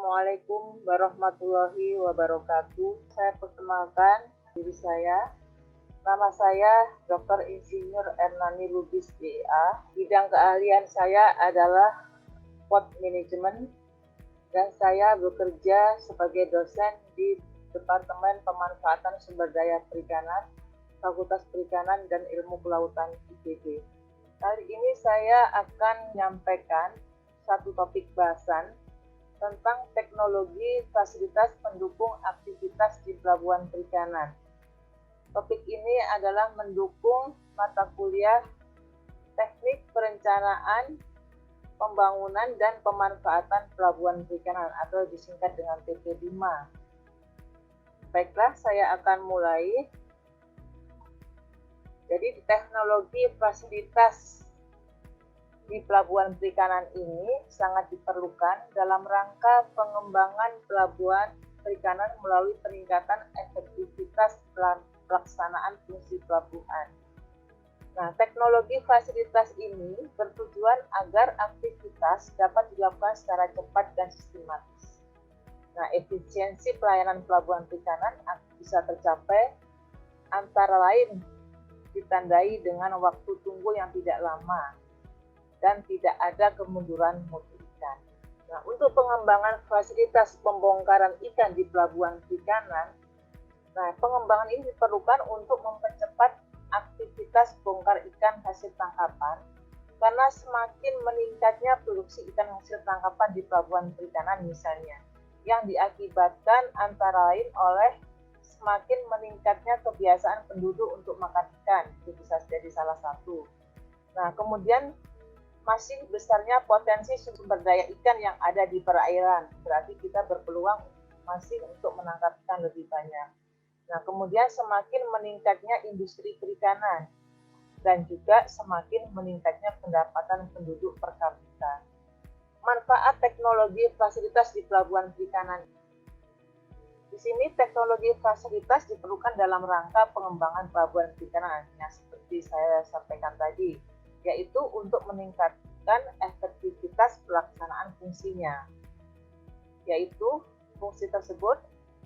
Assalamualaikum warahmatullahi wabarakatuh. Saya perkenalkan diri saya. Nama saya Dr. Insinyur Ernani Lubis BA. Bidang keahlian saya adalah Port Management dan saya bekerja sebagai dosen di Departemen Pemanfaatan Sumber Daya Perikanan, Fakultas Perikanan dan Ilmu Kelautan IPB. Kali ini saya akan menyampaikan satu topik bahasan tentang teknologi fasilitas pendukung aktivitas di pelabuhan perikanan. Topik ini adalah mendukung mata kuliah Teknik Perencanaan, Pembangunan dan Pemanfaatan Pelabuhan Perikanan atau disingkat dengan TP5. Baiklah, saya akan mulai. Jadi teknologi fasilitas di pelabuhan perikanan ini sangat diperlukan dalam rangka pengembangan pelabuhan perikanan melalui peningkatan efektivitas pelaksanaan fungsi pelabuhan. Nah, teknologi fasilitas ini bertujuan agar aktivitas dapat dilakukan secara cepat dan sistematis. Nah, efisiensi pelayanan pelabuhan perikanan bisa tercapai antara lain ditandai dengan waktu tunggu yang tidak lama dan tidak ada kemunduran mutu ikan. Nah, untuk pengembangan fasilitas pembongkaran ikan di pelabuhan perikanan, pengembangan ini diperlukan untuk mempercepat aktivitas bongkar ikan hasil tangkapan, karena semakin meningkatnya produksi ikan hasil tangkapan di pelabuhan perikanan misalnya, yang diakibatkan antara lain oleh semakin meningkatnya kebiasaan penduduk untuk makan ikan, itu bisa jadi salah satu. Nah, kemudian masih besarnya potensi sumber daya ikan yang ada di perairan, berarti kita berpeluang masih untuk menangkap ikan lebih banyak. Nah, kemudian semakin meningkatnya industri perikanan dan juga semakin meningkatnya pendapatan penduduk per kapita. Manfaat teknologi fasilitas di pelabuhan perikanan. Di sini teknologi fasilitas diperlukan dalam rangka pengembangan pelabuhan perikanan yang seperti saya sampaikan tadi, yaitu untuk meningkatkan efektivitas pelaksanaan fungsinya. Yaitu fungsi tersebut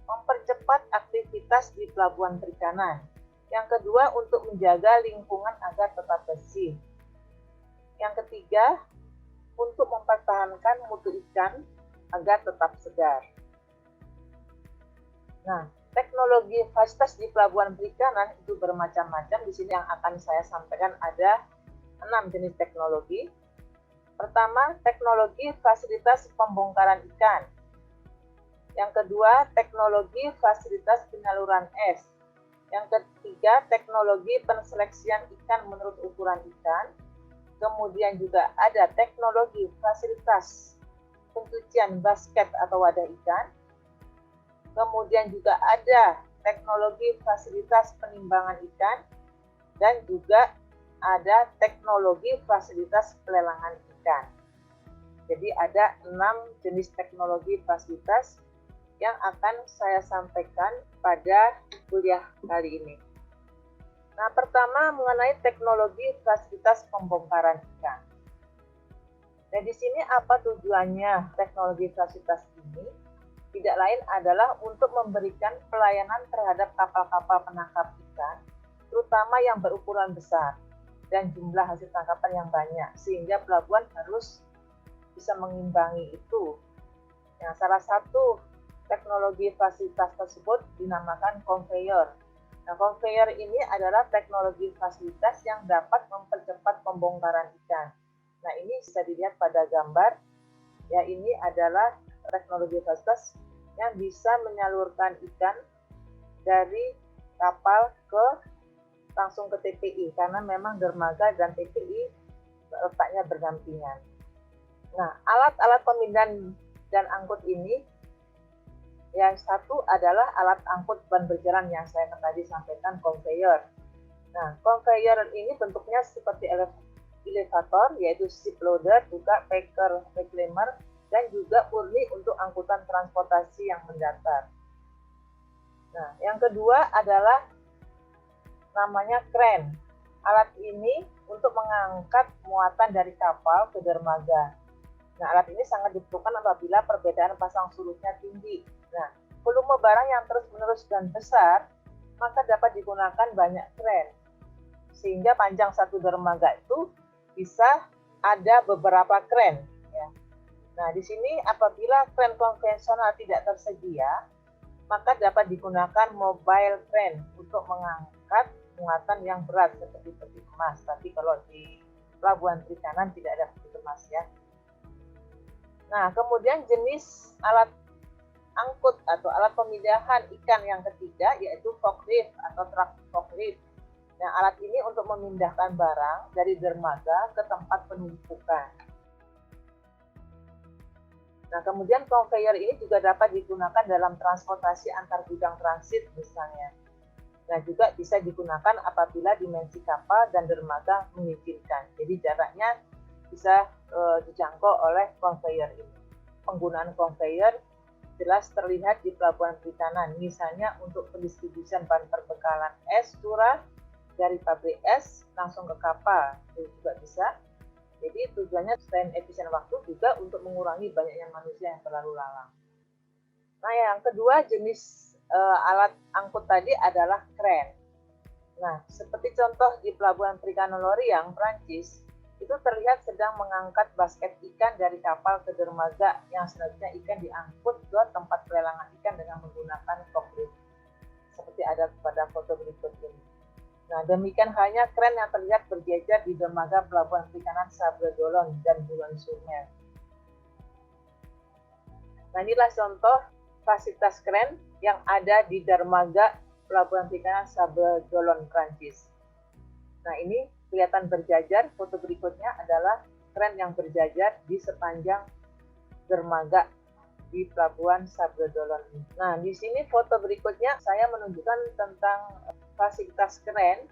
mempercepat aktivitas di pelabuhan perikanan. Yang kedua, untuk menjaga lingkungan agar tetap bersih. Yang ketiga, untuk mempertahankan mutu ikan agar tetap segar. Nah, teknologi fasilitas di pelabuhan perikanan itu bermacam-macam. Di sini yang akan saya sampaikan ada 6 jenis teknologi. Pertama, teknologi fasilitas pembongkaran ikan. Yang kedua, teknologi fasilitas penyaluran es. Yang ketiga, teknologi penseleksian ikan menurut ukuran ikan. Kemudian juga ada teknologi fasilitas pencucian basket atau wadah ikan. Kemudian juga ada teknologi fasilitas penimbangan ikan dan juga ada teknologi fasilitas pelelangan ikan. Jadi ada 6 jenis teknologi fasilitas yang akan saya sampaikan pada kuliah kali ini. Nah, pertama mengenai teknologi fasilitas pembongkaran ikan. Nah, di sini apa tujuannya teknologi fasilitas ini? Tidak lain adalah untuk memberikan pelayanan terhadap kapal-kapal penangkap ikan, terutama yang berukuran besar dan jumlah hasil tangkapan yang banyak, sehingga pelabuhan harus bisa mengimbangi itu. Nah, salah satu teknologi fasilitas tersebut dinamakan conveyor. Nah, conveyor ini adalah teknologi fasilitas yang dapat mempercepat pembongkaran ikan. Nah, ini bisa dilihat pada gambar. Ya, ini adalah teknologi fasilitas yang bisa menyalurkan ikan dari kapal langsung ke TPI, karena memang dermaga dan TPI letaknya berdampingan. Nah, alat-alat pemindahan dan angkut ini, yang satu adalah alat angkut ban berjalan yang saya tadi sampaikan, conveyor. Nah, conveyor ini bentuknya seperti elevator, yaitu ship loader, juga packer reclaimer, dan juga urni untuk angkutan transportasi yang mendatar. Nah, yang kedua adalah namanya kren. Alat ini untuk mengangkat muatan dari kapal ke dermaga. Nah, alat ini sangat diperlukan apabila perbedaan pasang surutnya tinggi. Nah, volume barang yang terus-menerus dan besar, maka dapat digunakan banyak kren. Sehingga panjang satu dermaga itu bisa ada beberapa kren. Ya. Nah, di sini apabila kren konvensional tidak tersedia, maka dapat digunakan mobile crane untuk mengangkat muatan yang berat seperti peti emas. Tapi kalau di pelabuhan perikanan tidak ada peti emas ya. Nah, kemudian jenis alat angkut atau alat pemindahan ikan yang ketiga yaitu forklift atau truk forklift. Nah, alat ini untuk memindahkan barang dari dermaga ke tempat penumpukan. Nah, kemudian conveyor ini juga dapat digunakan dalam transportasi antar gudang transit misalnya. Nah, juga bisa digunakan apabila dimensi kapal dan dermaga mengizinkan. Jadi jaraknya bisa dijangkau oleh conveyor ini. Penggunaan conveyor jelas terlihat di pelabuhan perikanan, misalnya untuk pendistribusian bahan perbekalan es curah dari pabrik es langsung ke kapal, itu juga bisa. Jadi tujuannya selain efisien waktu juga untuk mengurangi banyaknya manusia yang berlalu lalang. Nah, yang kedua jenis alat angkut tadi adalah kren. Nah, seperti contoh di pelabuhan perikanan Lorient, Prancis, itu terlihat sedang mengangkat basket ikan dari kapal ke dermaga yang selanjutnya ikan diangkut ke tempat pelelangan ikan dengan menggunakan forklift. Seperti ada pada foto berikut ini. Nah, demikian halnya kren yang terlihat berjejer di dermaga pelabuhan perikanan Sabre-d'Olonne dan Boulogne-sur-Mer. Nah, inilah contoh fasilitas kren yang ada di dermaga pelabuhan perikanan Sabre-d'Olonne, Prancis. Nah, ini kelihatan berjajar. Foto berikutnya adalah kren yang berjajar di sepanjang dermaga di pelabuhan Sabre-d'Olonne. Nah, di sini foto berikutnya saya menunjukkan tentang fasilitas kren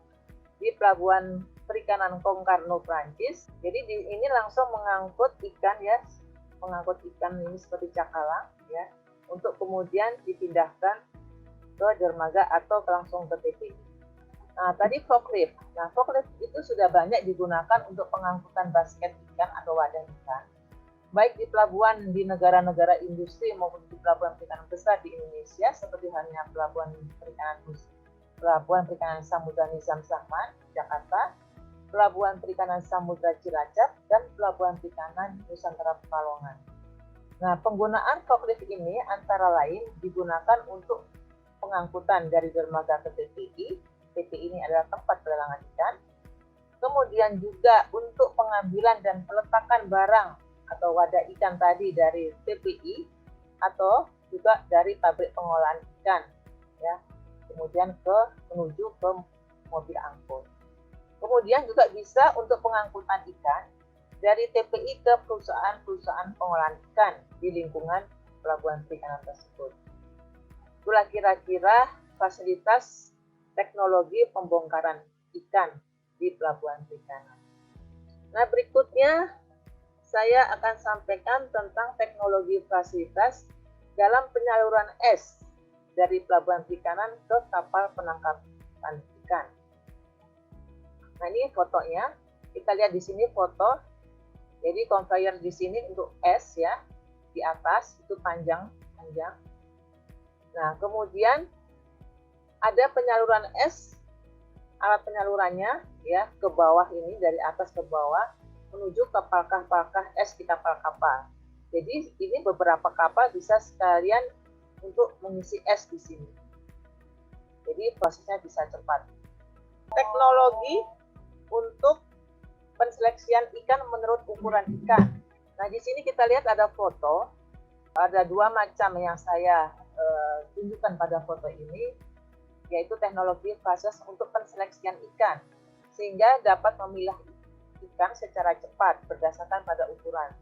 di pelabuhan perikanan Concarneau, Prancis. Jadi ini langsung mengangkut ikan ya, mengangkut ikan ini seperti cakalang ya, untuk kemudian dipindahkan ke dermaga atau langsung ke TPI. Nah, tadi forklift. Nah, forklift itu sudah banyak digunakan untuk pengangkutan basket ikan atau wadah ikan, baik di pelabuhan di negara-negara industri maupun di pelabuhan perikanan besar di Indonesia, seperti halnya pelabuhan perikanan Samudra Nizam Zahman, Jakarta, pelabuhan perikanan Samudra Cilacap, dan pelabuhan perikanan Nusantara Pekalongan. Nah, penggunaan forklift ini antara lain digunakan untuk pengangkutan dari dermaga ke TPI. TPI ini adalah tempat pelelangan ikan. Kemudian juga untuk pengambilan dan peletakan barang atau wadah ikan tadi dari TPI atau juga dari pabrik pengolahan ikan, ya. Kemudian menuju ke mobil angkut. Kemudian juga bisa untuk pengangkutan ikan dari TPI ke perusahaan-perusahaan pengolahan ikan di lingkungan pelabuhan perikanan tersebut. Itulah kira-kira fasilitas teknologi pembongkaran ikan di pelabuhan perikanan. Nah, berikutnya saya akan sampaikan tentang teknologi fasilitas dalam penyaluran es dari pelabuhan perikanan ke kapal penangkapan ikan. Nah, ini fotonya. Kita lihat di sini foto. Jadi conveyor di sini untuk es ya, di atas itu panjang. Nah, kemudian ada penyaluran es, alat penyalurannya ya ke bawah ini, dari atas ke bawah menuju ke palkah-palkah es di kapal-kapal. Jadi ini beberapa kapal bisa sekalian untuk mengisi es di sini. Jadi prosesnya bisa cepat. Teknologi untuk penseleksian ikan menurut ukuran ikan. Nah, di sini kita lihat ada foto, ada dua macam yang saya tunjukkan pada foto ini, yaitu teknologi proses untuk penseleksian ikan, sehingga dapat memilah ikan secara cepat berdasarkan pada ukuran.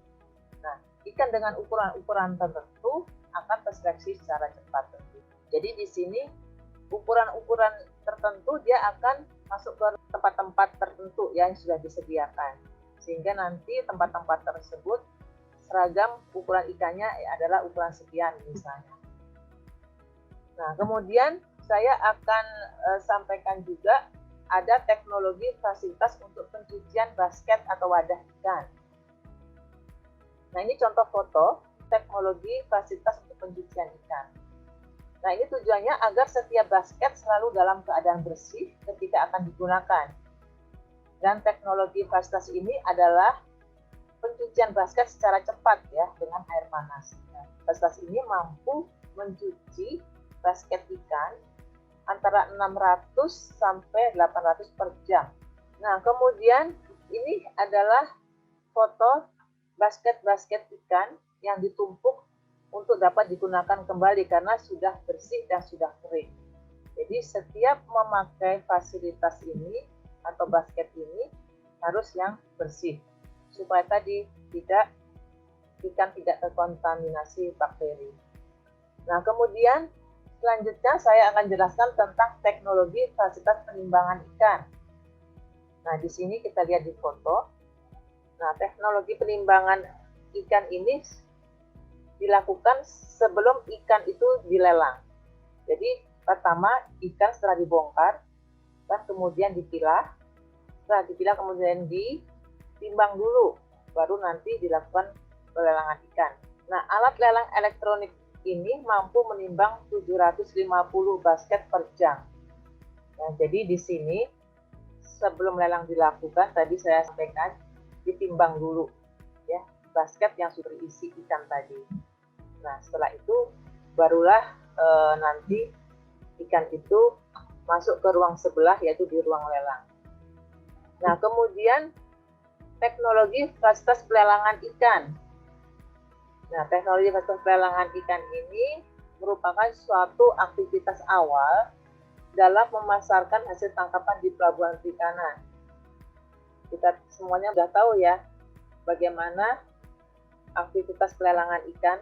Nah, ikan dengan ukuran-ukuran tertentu akan terseleksi secara cepat. Jadi di sini ukuran-ukuran tertentu dia akan masuk ke tempat-tempat tertentu yang sudah disediakan, sehingga nanti tempat-tempat tersebut seragam ukuran ikannya adalah ukuran sekian misalnya. Nah, kemudian saya akan sampaikan juga ada teknologi fasilitas untuk pencucian basket atau wadah ikan. Nah, ini contoh foto teknologi fasilitas untuk pencucian ikan. Nah, ini tujuannya agar setiap basket selalu dalam keadaan bersih ketika akan digunakan. Dan teknologi fasilitas ini adalah pencucian basket secara cepat ya dengan air panas. Nah, fasilitas ini mampu mencuci basket ikan antara 600 sampai 800 per jam. Nah, kemudian ini adalah foto basket-basket ikan yang ditumpuk untuk dapat digunakan kembali karena sudah bersih dan sudah kering. Jadi setiap memakai fasilitas ini atau basket ini harus yang bersih supaya tadi ikan tidak terkontaminasi bakteri. Nah, kemudian selanjutnya saya akan jelaskan tentang teknologi fasilitas penimbangan ikan. Nah, di sini kita lihat di foto. Nah, teknologi penimbangan ikan ini dilakukan sebelum ikan itu dilelang. Jadi, pertama ikan setelah dibongkar, dan kemudian dipilah. Setelah dipilah kemudian ditimbang dulu, baru nanti dilakukan pelelangan ikan. Nah, alat lelang elektronik ini mampu menimbang 750 basket per jam. Nah, jadi di sini sebelum lelang dilakukan, tadi saya sampaikan ditimbang dulu ya basket yang sudah berisi ikan tadi. Nah, setelah itu barulah nanti ikan itu masuk ke ruang sebelah, yaitu di ruang lelang. Nah, kemudian teknologi fasilitas pelelangan ikan. Nah, teknologi fasilitas pelelangan ikan ini merupakan suatu aktivitas awal dalam memasarkan hasil tangkapan di pelabuhan perikanan. Kita semuanya sudah tahu ya bagaimana aktivitas pelelangan ikan.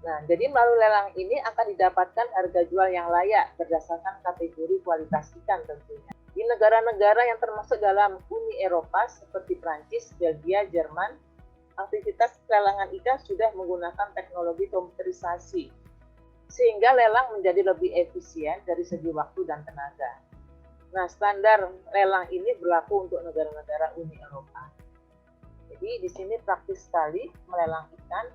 Nah, jadi melalui lelang ini akan didapatkan harga jual yang layak berdasarkan kategori kualitas ikan tentunya. Di negara-negara yang termasuk dalam Uni Eropa seperti Prancis, Belgia, Jerman, aktivitas pelelangan ikan sudah menggunakan teknologi komputerisasi sehingga lelang menjadi lebih efisien dari segi waktu dan tenaga. Nah, standar lelang ini berlaku untuk negara-negara Uni Eropa. Jadi di sini praktis sekali melelang ikan.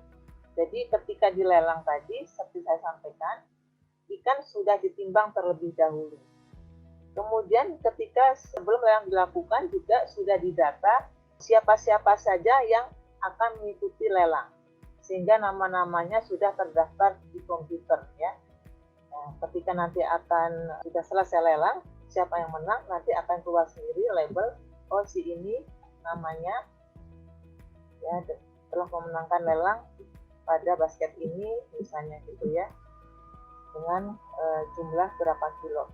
Jadi ketika dilelang tadi, seperti saya sampaikan, ikan sudah ditimbang terlebih dahulu. Kemudian ketika sebelum lelang dilakukan juga sudah didata siapa-siapa saja yang akan mengikuti lelang, sehingga nama-namanya sudah terdaftar di komputer ya. Nah, ketika nanti akan sudah selesai lelang, siapa yang menang nanti akan keluar sendiri label, oh si ini namanya ya telah memenangkan lelang pada basket ini misalnya gitu ya, dengan jumlah berapa kilo.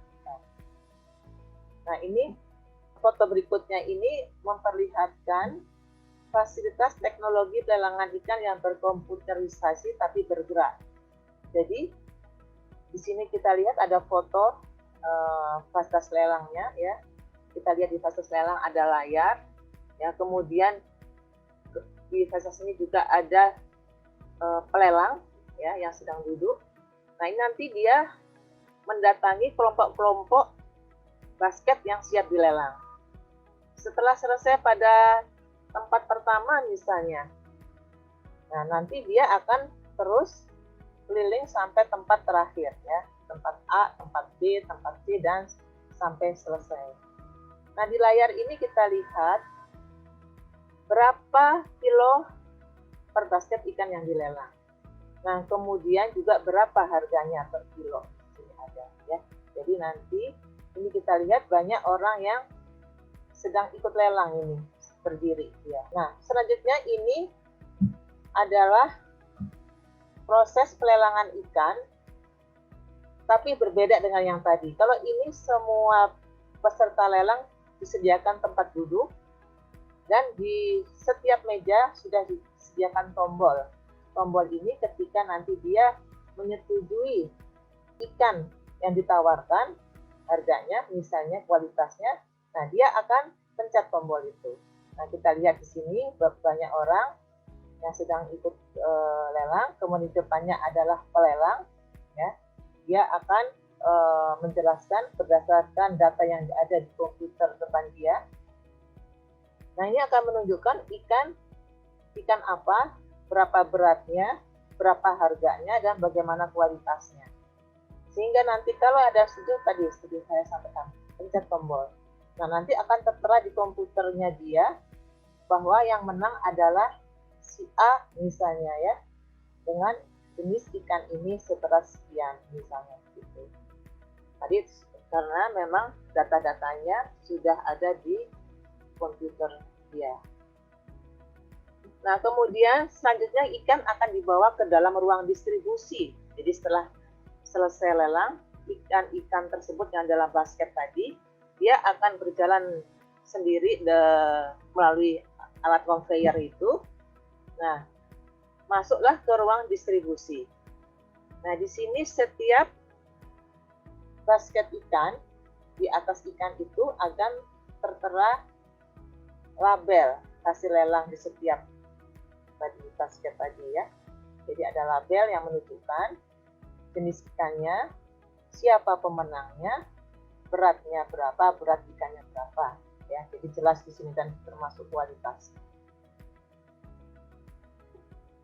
Nah, ini foto berikutnya ini memperlihatkan fasilitas teknologi pelelangan ikan yang berkomputerisasi tapi bergerak. Jadi di sini kita lihat ada foto fasilitas lelangnya ya. Kita lihat di fasilitas lelang ada layar ya, kemudian di fasilitas ini juga ada pelelang ya yang sedang duduk. Nah, ini nanti dia mendatangi kelompok-kelompok basket yang siap dilelang. Setelah selesai pada tempat pertama misalnya, nah nanti dia akan terus keliling sampai tempat terakhir ya, tempat A, tempat B, tempat C, dan sampai selesai. Nah, di layar ini kita lihat berapa kilo per basket ikan yang dilelang. Nah, kemudian juga berapa harganya per kilo. Ini ada ya. Jadi nanti ini kita lihat banyak orang yang sedang ikut lelang ini berdiri ya. Nah, selanjutnya ini adalah proses pelelangan ikan tapi berbeda dengan yang tadi. Kalau ini semua peserta lelang disediakan tempat duduk dan di setiap meja sudah disediakan tombol. Tombol ini ketika nanti dia menyetujui ikan yang ditawarkan, harganya, misalnya kualitasnya, nah dia akan pencet tombol itu. Nah, kita lihat di sini banyak orang yang sedang ikut lelang, kemudian depannya adalah pelelang, ya. Dia akan menjelaskan berdasarkan data yang ada di komputer depan dia. Nah, ini akan menunjukkan ikan ikan apa, berapa beratnya, berapa harganya, dan bagaimana kualitasnya. Sehingga nanti kalau ada seperti saya sampaikan, pencet tombol. Nah, nanti akan tertera di komputernya dia bahwa yang menang adalah si A misalnya ya, dengan jenis ikan ini seberat sekian misalnya gitu. Tadi karena memang data-datanya sudah ada di komputer dia. Nah, kemudian selanjutnya ikan akan dibawa ke dalam ruang distribusi. Jadi setelah selesai lelang, ikan-ikan tersebut yang dalam basket tadi, dia akan berjalan sendiri melalui alat conveyor itu. Nah, masuklah ke ruang distribusi. Nah, di sini setiap basket ikan, di atas ikan itu akan tertera label hasil lelang di setiap basket tadi ya. Jadi ada label yang menunjukkan jenis ikannya, siapa pemenangnya, beratnya berapa, berat ikannya berapa ya. Jadi jelas di sini dan termasuk kualitas.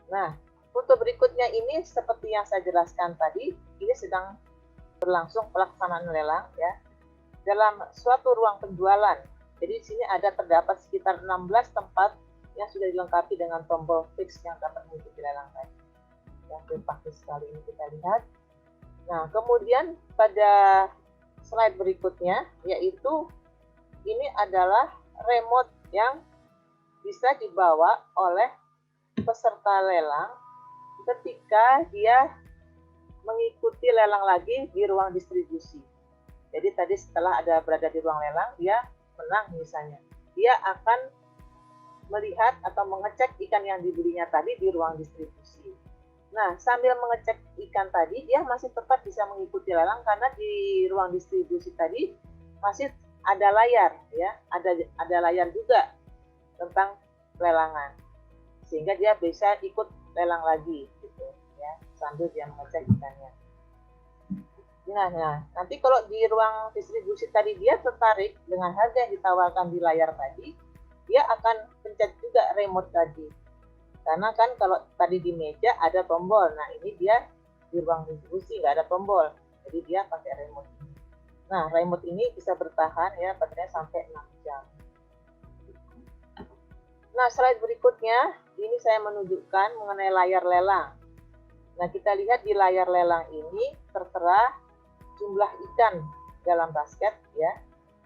Nah, foto berikutnya ini seperti yang saya jelaskan tadi, ini sedang berlangsung pelaksanaan lelang ya. Dalam suatu ruang penjualan. Jadi di sini terdapat sekitar 16 tempat yang sudah dilengkapi dengan tombol fix yang dapat mengikuti lelang tadi. Yang praktis sekali ini kita lihat. Nah, kemudian pada slide berikutnya, yaitu ini adalah remote yang bisa dibawa oleh peserta lelang ketika dia mengikuti lelang lagi di ruang distribusi. Jadi tadi setelah berada di ruang lelang, dia menang misalnya. Dia akan melihat atau mengecek ikan yang dibelinya tadi di ruang distribusi. Nah, sambil mengecek ikan tadi, dia masih tetap bisa mengikuti lelang karena di ruang distribusi tadi masih ada layar ya, ada layar juga tentang lelangan. Sehingga dia bisa ikut lelang lagi gitu ya, sambil dia mengecek ikannya. Nah, nanti kalau di ruang distribusi tadi dia tertarik dengan harga yang ditawarkan di layar tadi, dia akan pencet juga remote tadi. Karena kan kalau tadi di meja ada tombol, nah ini dia di ruang distribusi nggak ada tombol, jadi dia pakai remote ini. Nah, remote ini bisa bertahan ya baterainya sampai 6 jam. Nah, slide berikutnya, ini saya menunjukkan mengenai layar lelang. Nah, kita lihat di layar lelang ini tertera jumlah ikan dalam basket ya,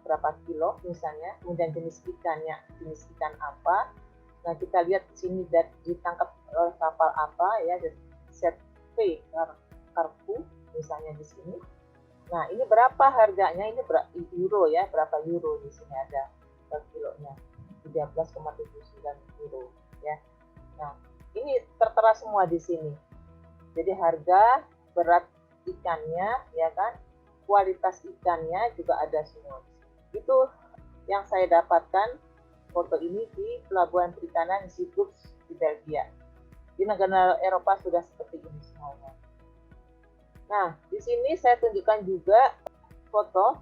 berapa kilo misalnya, kemudian jenis ikannya, jenis ikan apa. Nah, kita lihat di sini ditangkap oleh kapal apa ya, set P karpu misalnya di sini. Nah, ini berapa harganya, ini euro ya, berapa euro di sini ada per kilonya, 13,79 euro ya. Nah, ini tertera semua di sini. Jadi harga, berat ikannya ya kan, kualitas ikannya juga ada semua. Itu yang saya dapatkan foto ini di pelabuhan perikanan Zeebrugge di Belgia. Di negara Eropa sudah seperti ini semuanya. Nah, di sini saya tunjukkan juga foto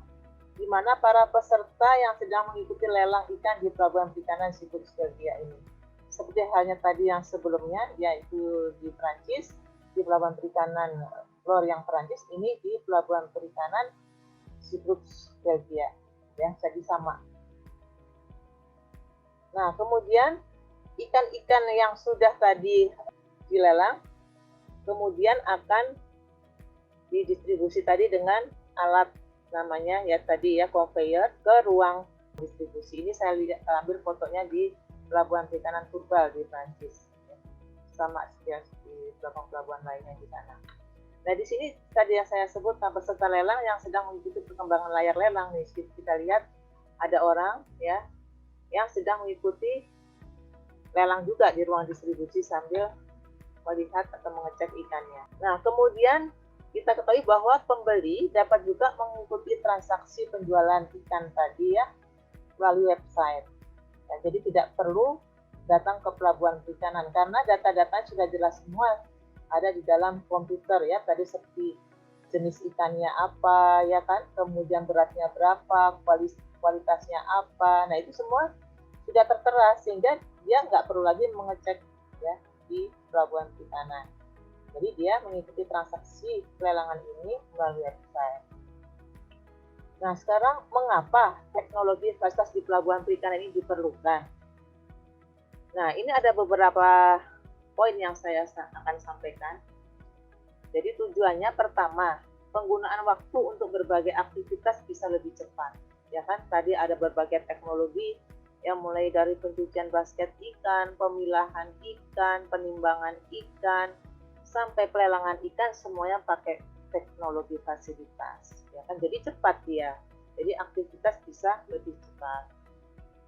di mana para peserta yang sedang mengikuti lelang ikan di pelabuhan perikanan Zeebrugge Belgia ini. Seperti halnya tadi yang sebelumnya, yaitu di Prancis, di pelabuhan perikanan Lorient Prancis, ini di pelabuhan perikanan Zeebrugge Belgia. Ya, jadi sama. Nah, kemudian ikan-ikan yang sudah tadi dilelang, kemudian akan didistribusi tadi dengan alat namanya ya tadi ya conveyor ke ruang distribusi. Ini saya ambil fotonya di pelabuhan perikanan Turbal di Prancis. Sama seperti di pelabuhan lainnya di sana. Nah, di sini tadi yang saya sebut peserta lelang yang sedang mengikuti perkembangan layar lelang nih. Kita lihat ada orang ya yang sedang mengikuti lelang juga di ruang distribusi sambil melihat atau mengecek ikannya. Nah, kemudian kita ketahui bahwa pembeli dapat juga mengikuti transaksi penjualan ikan tadi ya melalui website. Nah, jadi tidak perlu datang ke pelabuhan perikanan karena data-data sudah jelas semua ada di dalam komputer ya, tadi seperti jenis ikannya apa ya kan, kemudian beratnya berapa, kualitasnya apa. Nah, itu semua sudah tertera sehingga dia nggak perlu lagi mengecek ya di pelabuhan perikanan. Jadi dia mengikuti transaksi pelelangan ini melalui website. Nah, sekarang mengapa teknologi fasilitas di pelabuhan perikanan ini diperlukan? Nah, ini ada beberapa poin yang saya akan sampaikan. Jadi tujuannya pertama, penggunaan waktu untuk berbagai aktivitas bisa lebih cepat. Ya kan, tadi ada berbagai teknologi yang mulai dari pencucian basket ikan, pemilahan ikan, penimbangan ikan, sampai pelelangan ikan, semuanya pakai teknologi fasilitas. Ya kan, jadi cepat dia. Jadi aktivitas bisa lebih cepat.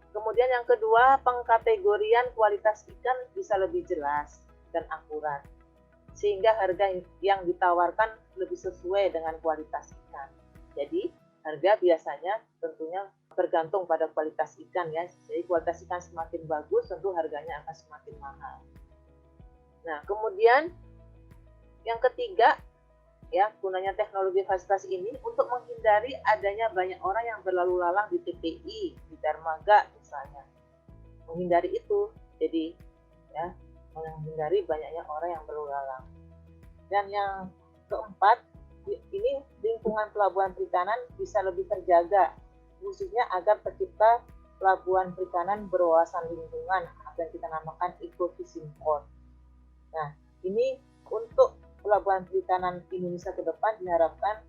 Kemudian yang kedua, pengkategorian kualitas ikan bisa lebih jelas dan akurat, sehingga harga yang ditawarkan lebih sesuai dengan kualitas ikan. Jadi harga biasanya tentunya bergantung pada kualitas ikan ya. Jadi kualitas ikan semakin bagus, tentu harganya akan semakin mahal. Nah, kemudian yang ketiga, ya, gunanya teknologi fasilitas ini untuk menghindari adanya banyak orang yang berlalu lalang di TPI, di dermaga misalnya. Menghindari itu, jadi ya, menghindari banyaknya orang yang berlalu lalang. Dan yang keempat, ini lingkungan pelabuhan perikanan bisa lebih terjaga, khususnya agar tercipta pelabuhan perikanan berwawasan lingkungan atau yang kita namakan eco-fishing port. Nah, ini untuk pelabuhan perikanan Indonesia ke depan diharapkan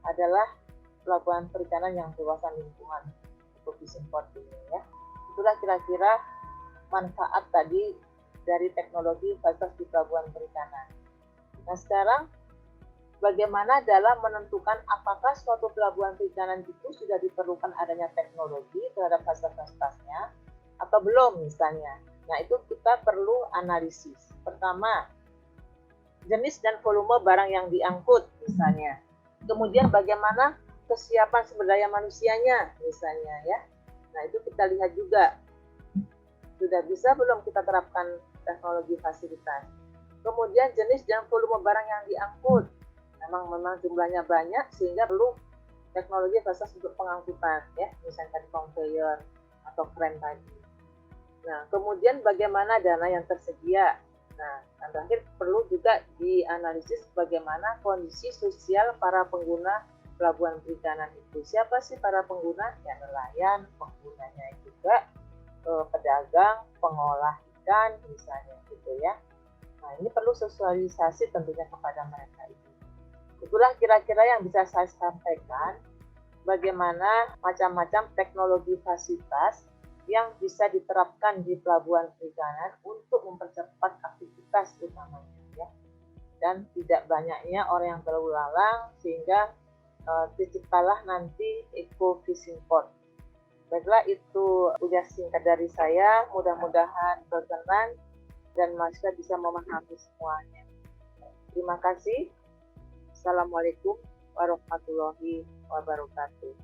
adalah pelabuhan perikanan yang berwawasan lingkungan, eco-fishing port ini ya. Itulah kira-kira manfaat tadi dari teknologi fasilitas di pelabuhan perikanan. Nah, sekarang bagaimana dalam menentukan apakah suatu pelabuhan perikanan itu sudah diperlukan adanya teknologi terhadap fasilitas-fasilitasnya atau belum misalnya. Nah, itu kita perlu analisis. Pertama, jenis dan volume barang yang diangkut misalnya. Kemudian bagaimana kesiapan sumber daya manusianya misalnya ya. Nah, itu kita lihat juga. Sudah bisa belum kita terapkan teknologi fasilitas. Kemudian jenis dan volume barang yang diangkut. Memang jumlahnya banyak sehingga perlu teknologi fasilitas untuk pengangkutan ya, misalnya tadi conveyor atau kren tadi. Nah, kemudian bagaimana dana yang tersedia. Nah, dan terakhir perlu juga dianalisis bagaimana kondisi sosial para pengguna pelabuhan perikanan itu. Siapa sih para pengguna? Ya, nelayan, penggunanya juga pedagang, pengolah ikan misalnya gitu ya. Nah, ini perlu sosialisasi tentunya kepada mereka itu. Itulah kira-kira yang bisa saya sampaikan, bagaimana macam-macam teknologi fasilitas yang bisa diterapkan di pelabuhan perikanan untuk mempercepat aktivitas utamanya ya. Dan tidak banyaknya orang yang berlalu lalang sehingga terciptalah nanti eco-fishing port. Baiklah, itu udah singkat dari saya, mudah-mudahan berkenan dan mahasiswa bisa memahami semuanya. Terima kasih. Assalamualaikum warahmatullahi wabarakatuh.